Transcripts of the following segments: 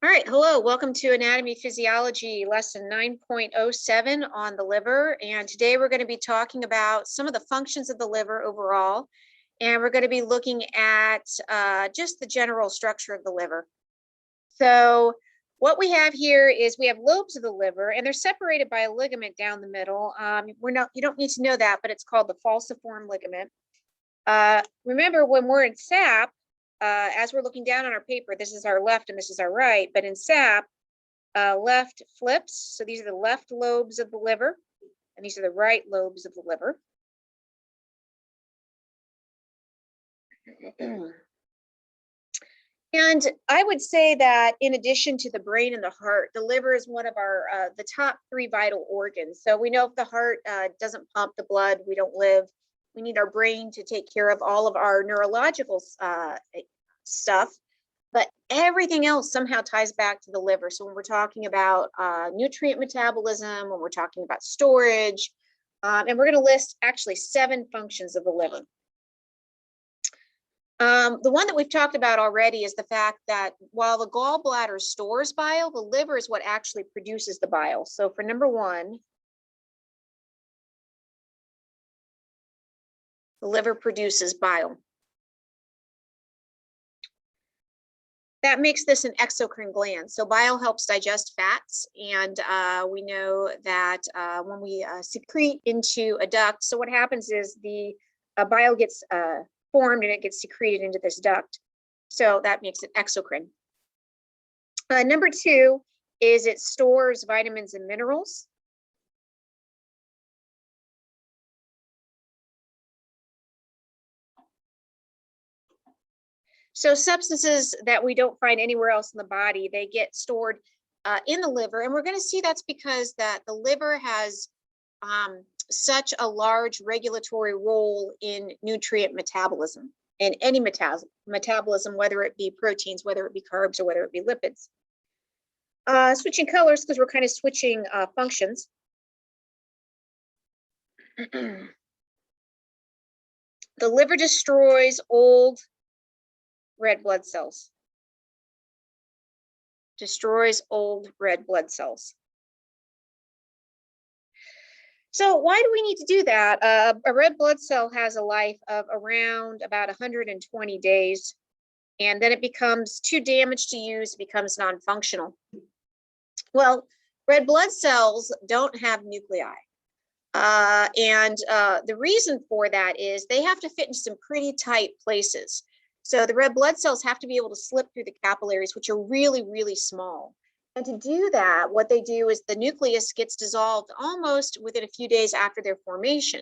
All right, hello, welcome to Anatomy Physiology lesson 9.07 on the liver. And today we're going to be talking about some of the functions of the liver overall. And we're going to be looking at just the general structure of the liver. So what we have here is we have lobes of the liver, and they're separated by a ligament down the middle. You don't need to know that, but it's called the falciform ligament. Remember, when we're in SAP, as we're looking down on our paper, this is our left and this is our right, but in SAP, left flips. So these are the left lobes of the liver, and these are the right lobes of the liver. And I would say that in addition to the brain and the heart, the liver is one of our the top three vital organs. So we know if the heart doesn't pump the blood, we don't live. We need our brain to take care of all of our neurological stuff, but everything else somehow ties back to the liver. So when we're talking about nutrient metabolism, when we're talking about storage, and we're going to list actually 7 functions of the liver. The one that we've talked about already is the fact that while the gallbladder stores bile, the liver is what actually produces the bile. So for number 1, the liver produces bile. That makes this an exocrine gland. So bile helps digest fats, and we know that when we secrete into a duct, so what happens is the bile gets formed and it gets secreted into this duct. So that makes it exocrine. Number 2 is it stores vitamins and minerals. So substances that we don't find anywhere else in the body, they get stored in the liver. And we're going to see that's because that the liver has such a large regulatory role in nutrient metabolism, in any metabolism, whether it be proteins, whether it be carbs, or whether it be lipids. Switching colors because we're kind of switching functions. The liver destroys old red blood cells. Destroys old red blood cells. So why do we need to do that? A red blood cell has a life of around about 120 days, and then it becomes too damaged to use, becomes non-functional. Well, red blood cells don't have nuclei. The reason for that is they have to fit in some pretty tight places. So the red blood cells have to be able to slip through the capillaries, which are really, really small. And to do that, what they do is the nucleus gets dissolved almost within a few days after their formation.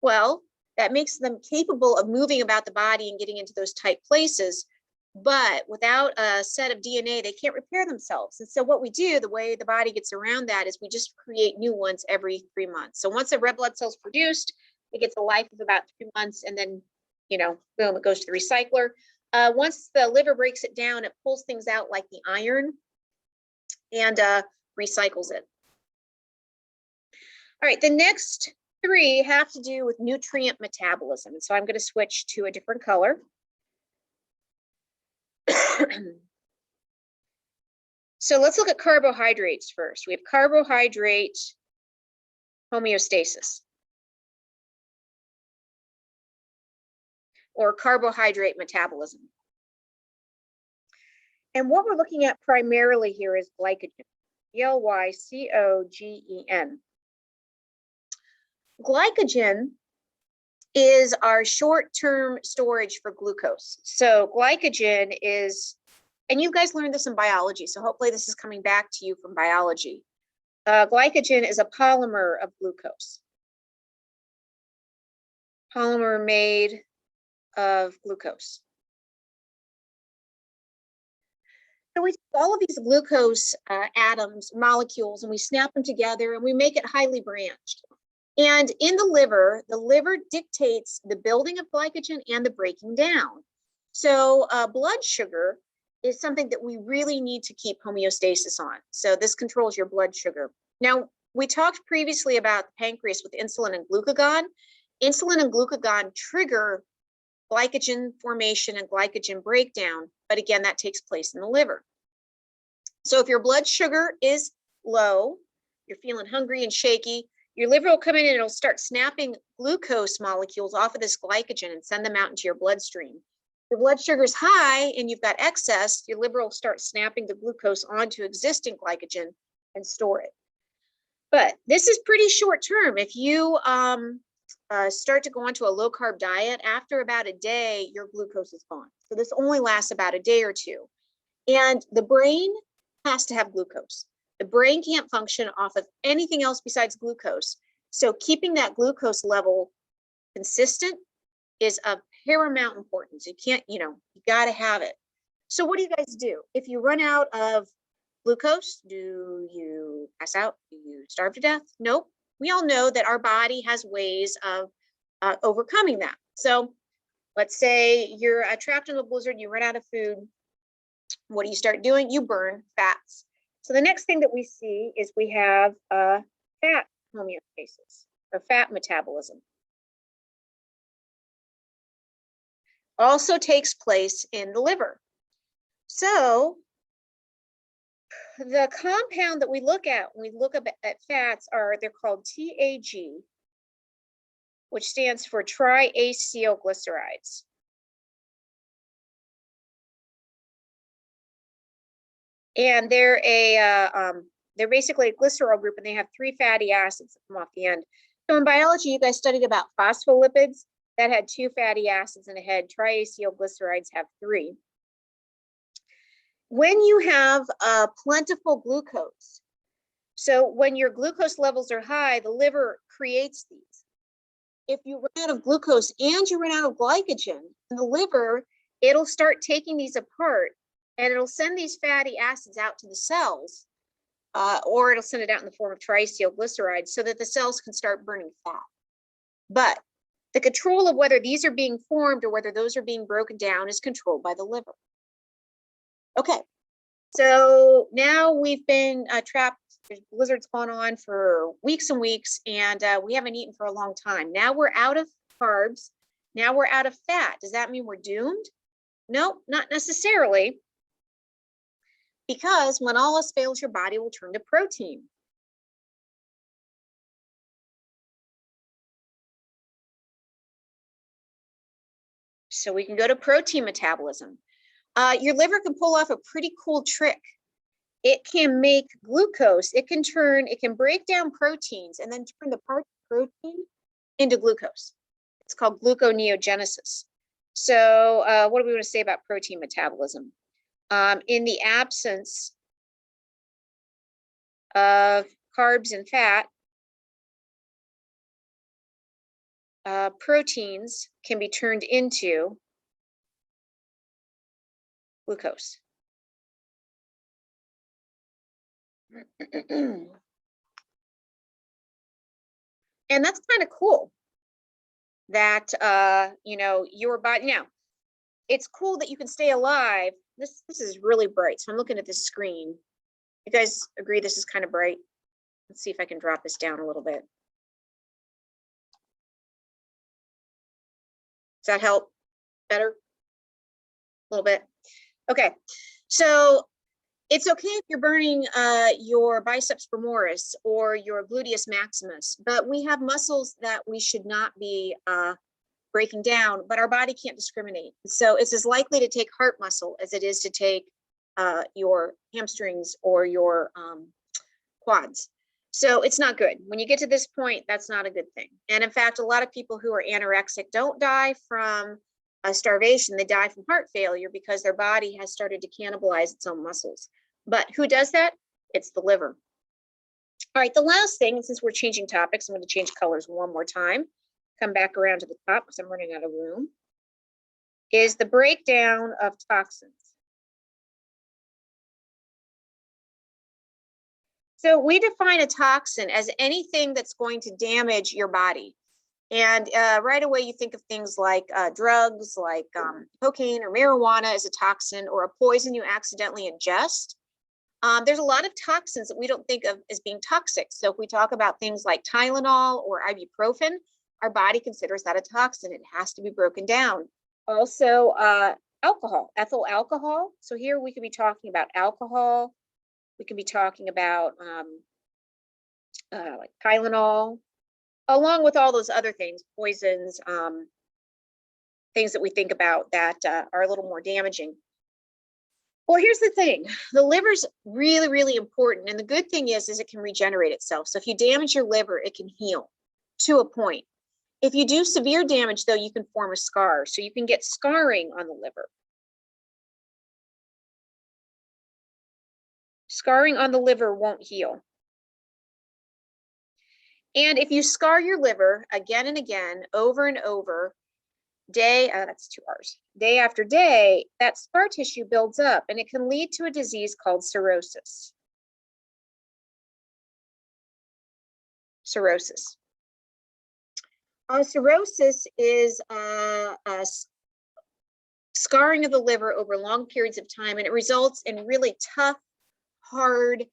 Well, that makes them capable of moving about the body and getting into those tight places. But without a set of DNA, they can't repair themselves. And so what we do, the way the body gets around that, is we just create new ones every 3 months. So once a red blood cell is produced, it gets a life of about 3 months, and then, boom, it goes to the recycler. Once the liver breaks it down, it pulls things out like the iron and recycles it. All right, the next 3 have to do with nutrient metabolism. And so I'm going to switch to a different color. So let's look at carbohydrates first. We have carbohydrate homeostasis, or carbohydrate metabolism. And what we're looking at primarily here is glycogen, Glycogen. Glycogen is our short-term storage for glucose. So glycogen is, and you guys learned this in biology, so hopefully this is coming back to you from biology. Glycogen is a polymer of glucose. Polymer made of glucose. So we take all of these glucose atoms, molecules, and we snap them together and we make it highly branched. And in the liver dictates the building of glycogen and the breaking down. So blood sugar is something that we really need to keep homeostasis on. So this controls your blood sugar. Now, we talked previously about the pancreas with insulin and glucagon. Insulin and glucagon trigger glycogen formation and glycogen breakdown, but again, that takes place in the liver. So if your blood sugar is low, you're feeling hungry and shaky, your liver will come in and it'll start snapping glucose molecules off of this glycogen and send them out into your bloodstream. If your blood sugar is high and you've got excess, your liver will start snapping the glucose onto existing glycogen and store it. But this is pretty short term. If you start to go onto a low carb diet, after about a day, your glucose is gone. So this only lasts about a day or two. And the brain has to have glucose. The brain can't function off of anything else besides glucose. So keeping that glucose level consistent is of paramount importance. You can't, you got to have it. So what do you guys do? If you run out of glucose, do you pass out? Do you starve to death? Nope. We all know that our body has ways of overcoming that. So let's say you're trapped in a blizzard, you run out of food. What do you start doing? You burn fats. So the next thing that we see is we have fat homeostasis, or fat metabolism. Also takes place in the liver. So the compound that we look at when we look at fats they're called TAG, which stands for triacylglycerides. And they're they're basically a glycerol group, and they have 3 fatty acids that come off the end. So in biology, you guys studied about phospholipids that had 2 fatty acids in a head. Triacylglycerides have 3. When you have plentiful glucose, so when your glucose levels are high, the liver creates these. If you run out of glucose and you run out of glycogen in the liver, it'll start taking these apart, and it'll send these fatty acids out to the cells, or it'll send it out in the form of triacylglycerides so that the cells can start burning fat. But the control of whether these are being formed or whether those are being broken down is controlled by the liver. Okay, so now we've been trapped. The blizzard's gone on for weeks and weeks, and we haven't eaten for a long time. Now we're out of carbs. Now we're out of fat. Does that mean we're doomed? No, not necessarily. Because when all else fails, your body will turn to protein. So we can go to protein metabolism. Your liver can pull off a pretty cool trick. It can make glucose, it can break down proteins and then turn the parts of protein into glucose. It's called gluconeogenesis. So what do we want to say about protein metabolism? In the absence of carbs and fat, proteins can be turned into glucose. And that's kind of cool that your body, now it's cool that you can stay alive. This is really bright, so I'm looking at this screen. You guys agree this is kind of bright? Let's see if I can drop this down a little bit. Does that help better? A little bit. Okay, so it's okay if you're burning your biceps femoris or your gluteus maximus, but we have muscles that we should not be breaking down, but our body can't discriminate. So it's as likely to take heart muscle as it is to take your hamstrings or your quads. So it's not good. When you get to this point, that's not a good thing. And in fact, a lot of people who are anorexic don't die from starvation. They die from heart failure because their body has started to cannibalize its own muscles. But who does that? It's the liver. All right, the last thing, since we're changing topics, I'm going to change colors one more time. Come back around to the top because I'm running out of room, is the breakdown of toxins. So we define a toxin as anything that's going to damage your body. And right away, you think of things like drugs, like cocaine or marijuana as a toxin, or a poison you accidentally ingest. There's a lot of toxins that we don't think of as being toxic. So if we talk about things like Tylenol or ibuprofen, our body considers that a toxin. It has to be broken down. Also, alcohol, ethyl alcohol. So here we could be talking about alcohol, We could be talking about like Tylenol, along with all those other things, poisons, things that we think about that are a little more damaging. Well, here's the thing. The liver's really, really important. And the good thing is it can regenerate itself. So if you damage your liver, it can heal to a point. If you do severe damage, though, you can form a scar. So you can get scarring on the liver. Scarring on the liver won't heal. And if you scar your liver again and again, over and over, that's 2 hours, day after day, that scar tissue builds up and it can lead to a disease called cirrhosis. Cirrhosis. Cirrhosis is a scarring of the liver over long periods of time, and it results in really tough, hard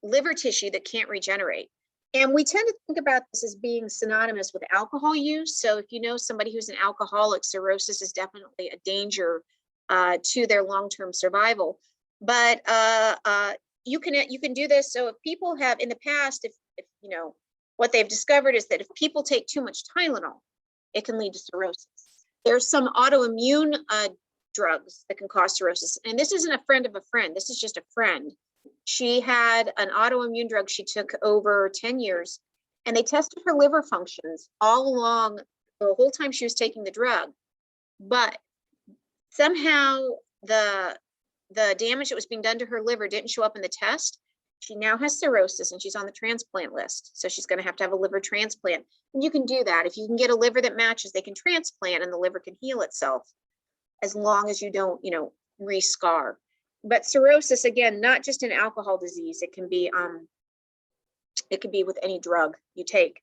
liver tissue that can't regenerate. And we tend to think about this as being synonymous with alcohol use. So if you know somebody who's an alcoholic, cirrhosis is definitely a danger to their long-term survival. But you can do this. So if people have in the past, if you know, what they've discovered is that if people take too much Tylenol, it can lead to cirrhosis. There's some autoimmune drugs that can cause cirrhosis. And this isn't a friend of a friend. This is just a friend. She had an autoimmune drug she took over 10 years, and they tested her liver functions all along the whole time she was taking the drug. But somehow the damage that was being done to her liver didn't show up in the test. She now has cirrhosis and she's on the transplant list. So she's going to have a liver transplant. And you can do that. If you can get a liver that matches, they can transplant and the liver can heal itself as long as you don't, re-scar. But cirrhosis, again, not just an alcohol disease. It can be with any drug you take.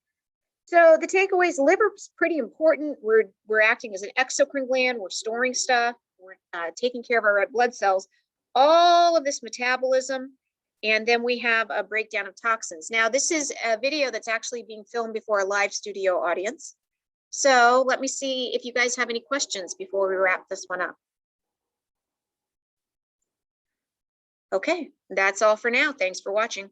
So the takeaway is liver is pretty important. We're acting as an exocrine gland. We're storing stuff. We're taking care of our red blood cells. All of this metabolism. And then we have a breakdown of toxins. Now, this is a video that's actually being filmed before a live studio audience. So let me see if you guys have any questions before we wrap this one up. Okay, that's all for now. Thanks for watching.